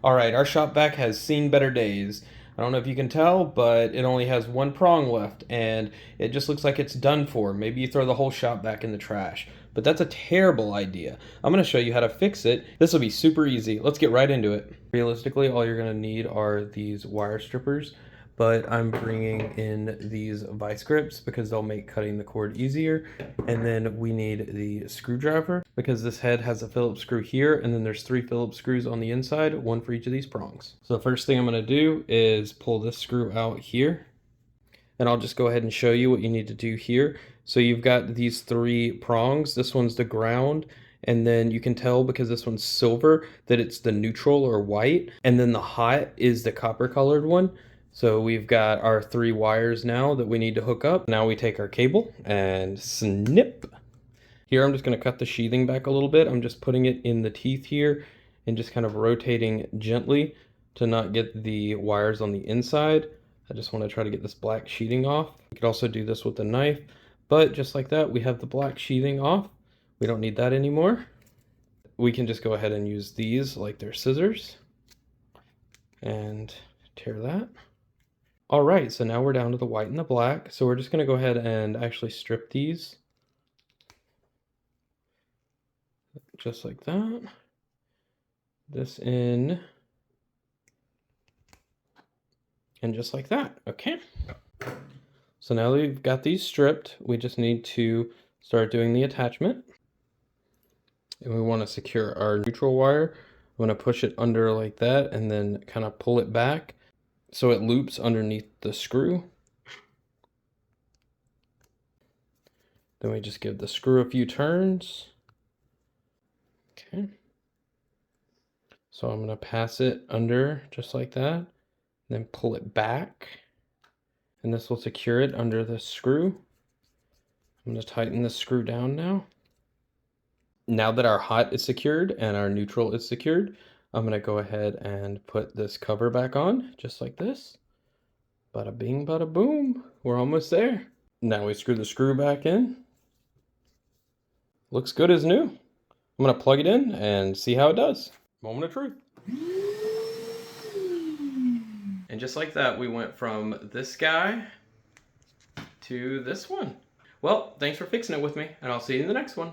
All right, our shop vac has seen better days. I don't know if you can tell, but it only has one prong left and it just looks like it's done for. Maybe you throw the whole shop vac in the trash. But that's a terrible idea. I'm going to show you how to fix it. This will be super easy. Let's get right into it. Realistically, all you're going to need are these wire strippers, but I'm bringing in these vice grips because they'll make cutting the cord easier. And then we need the screwdriver because this head has a Phillips screw here, and then there's 3 Phillips screws on the inside, one for each of these prongs. So the first thing I'm going to do is pull this screw out here, and I'll just go ahead and show you what you need to do here. So you've got these 3 prongs. This one's the ground, and then you can tell because this one's silver that it's the neutral or white, and then the hot is the copper colored one. So we've got our 3 wires now that we need to hook up. Now we take our cable and snip. Here I'm just going to cut the sheathing back a little bit. I'm just putting it in the teeth here and just kind of rotating gently to not get the wires on the inside. I just want to try to get this black sheathing off. You could also do this with a knife, but just like that, we have the black sheathing off. We don't need that anymore. We can just go ahead and use these like they're scissors and tear that. All right, so now we're down to the white and the black. So we're just going to go ahead and actually strip these. Just like that. This in. And just like that. Okay. So now that we've got these stripped, we just need to start doing the attachment. And we want to secure our neutral wire. I'm going to push it under like that and then kind of pull it back so it loops underneath the screw. Then we just give the screw a few turns. Okay. So I'm going to pass it under just like that, then pull it back, and this will secure it under the screw. I'm going to tighten the screw down now. Now that our hot is secured and our neutral is secured, I'm going to go ahead and put this cover back on, just like this. Bada bing, bada boom. We're almost there. Now we screw the screw back in. Looks good as new. I'm going to plug it in and see how it does. Moment of truth. And just like that, we went from this guy to this one. Well, thanks for fixing it with me, and I'll see you in the next one.